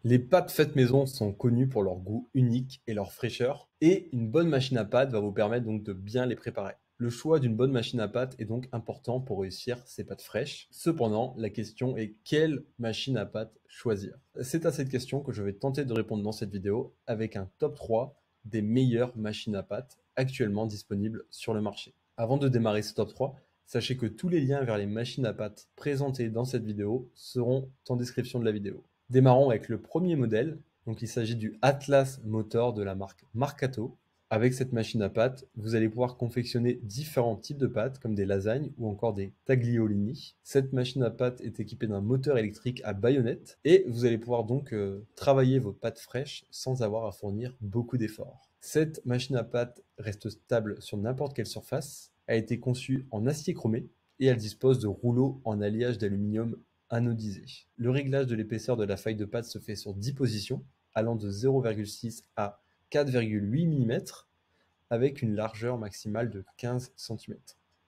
Les pâtes faites maison sont connues pour leur goût unique et leur fraîcheur, et une bonne machine à pâtes va vous permettre donc de bien les préparer. Le choix d'une bonne machine à pâtes est donc important pour réussir ces pâtes fraîches. Cependant, la question est quelle machine à pâtes choisir? C'est à cette question que je vais tenter de répondre dans cette vidéo avec un top 3 des meilleures machines à pâtes actuellement disponibles sur le marché. Avant de démarrer ce top 3, sachez que tous les liens vers les machines à pâtes présentées dans cette vidéo seront en description de la vidéo. Démarrons avec le premier modèle. Donc, il s'agit du Atlas Motor de la marque Marcato. Avec cette machine à pâtes, vous allez pouvoir confectionner différents types de pâtes comme des lasagnes ou encore des tagliolini. Cette machine à pâtes est équipée d'un moteur électrique à baïonnette et vous allez pouvoir donc travailler vos pâtes fraîches sans avoir à fournir beaucoup d'efforts. Cette machine à pâtes reste stable sur n'importe quelle surface. Elle a été conçue en acier chromé et elle dispose de rouleaux en alliage d'aluminium anodisé. Le réglage de l'épaisseur de la feuille de pâte se fait sur 10 positions, allant de 0,6 à 4,8 mm, avec une largeur maximale de 15 cm.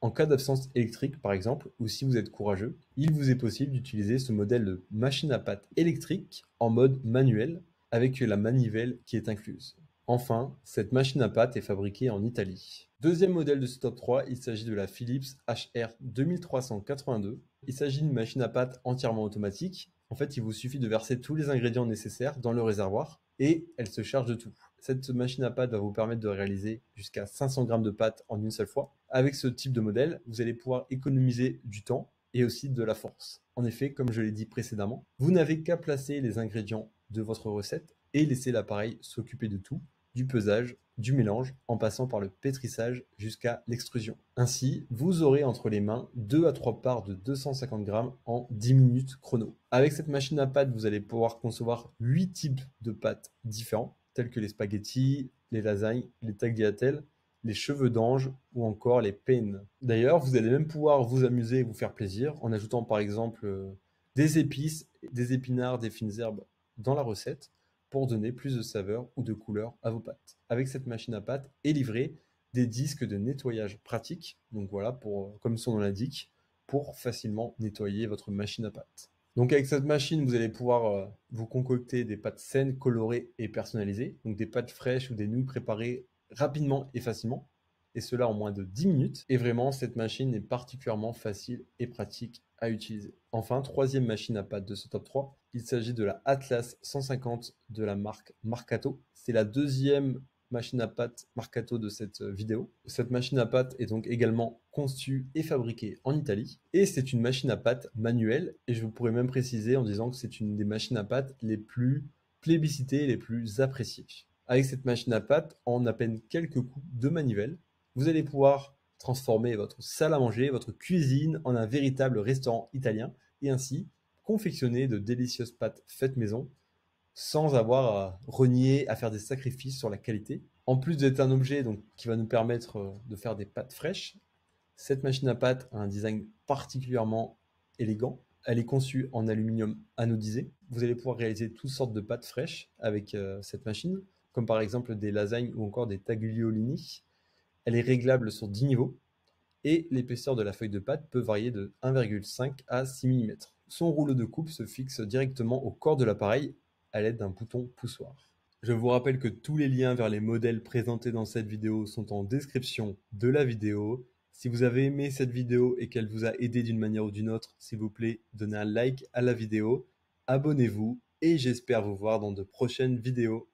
En cas d'absence électrique, par exemple, ou si vous êtes courageux, il vous est possible d'utiliser ce modèle de machine à pâte électrique en mode manuel, avec la manivelle qui est incluse. Enfin, cette machine à pâte est fabriquée en Italie. Deuxième modèle de ce top 3, il s'agit de la Philips HR 2382. Il s'agit d'une machine à pâte entièrement automatique. En fait, il vous suffit de verser tous les ingrédients nécessaires dans le réservoir et elle se charge de tout. Cette machine à pâte va vous permettre de réaliser jusqu'à 500 grammes de pâte en une seule fois. Avec ce type de modèle, vous allez pouvoir économiser du temps et aussi de la force. En effet, comme je l'ai dit précédemment, vous n'avez qu'à placer les ingrédients de votre recette et laisser l'appareil s'occuper de tout, du pesage, du mélange, en passant par le pétrissage jusqu'à l'extrusion. Ainsi, vous aurez entre les mains 2 à 3 parts de 250 grammes en 10 minutes chrono. Avec cette machine à pâte, vous allez pouvoir concevoir 8 types de pâtes différents, tels que les spaghettis, les lasagnes, les tagliatelles, les cheveux d'ange ou encore les penne. D'ailleurs, vous allez même pouvoir vous amuser et vous faire plaisir en ajoutant par exemple des épices, des épinards, des fines herbes dans la recette pour donner plus de saveur ou de couleur à vos pâtes. Avec cette machine à pâte est livré des disques de nettoyage pratiques, donc voilà, pour, comme son nom l'indique, pour facilement nettoyer votre machine à pâte. Donc avec cette machine, vous allez pouvoir vous concocter des pâtes saines, colorées et personnalisées, donc des pâtes fraîches ou des nouilles préparées rapidement et facilement, et cela en moins de 10 minutes. Et vraiment, cette machine est particulièrement facile et pratique à utiliser. Enfin, troisième machine à pâte de ce top 3, il s'agit de la Atlas 150 de la marque Marcato. C'est la deuxième machine à pâte Marcato de cette vidéo. Cette machine à pâte est donc également conçue et fabriquée en Italie. Et c'est une machine à pâte manuelle. Et je pourrais même préciser en disant que c'est une des machines à pâte les plus plébiscitées et les plus appréciées. Avec cette machine à pâte, en à peine quelques coups de manivelle, vous allez pouvoir transformer votre salle à manger, votre cuisine en un véritable restaurant italien et ainsi confectionner de délicieuses pâtes faites maison sans avoir à renier, à faire des sacrifices sur la qualité. En plus d'être un objet donc, qui va nous permettre de faire des pâtes fraîches, cette machine à pâte a un design particulièrement élégant. Elle est conçue en aluminium anodisé. Vous allez pouvoir réaliser toutes sortes de pâtes fraîches avec cette machine, comme par exemple des lasagnes ou encore des tagliolini. Elle est réglable sur 10 niveaux et l'épaisseur de la feuille de pâte peut varier de 1,5 à 6 mm. Son rouleau de coupe se fixe directement au corps de l'appareil à l'aide d'un bouton poussoir. Je vous rappelle que tous les liens vers les modèles présentés dans cette vidéo sont en description de la vidéo. Si vous avez aimé cette vidéo et qu'elle vous a aidé d'une manière ou d'une autre, s'il vous plaît, donnez un like à la vidéo, abonnez-vous et j'espère vous voir dans de prochaines vidéos.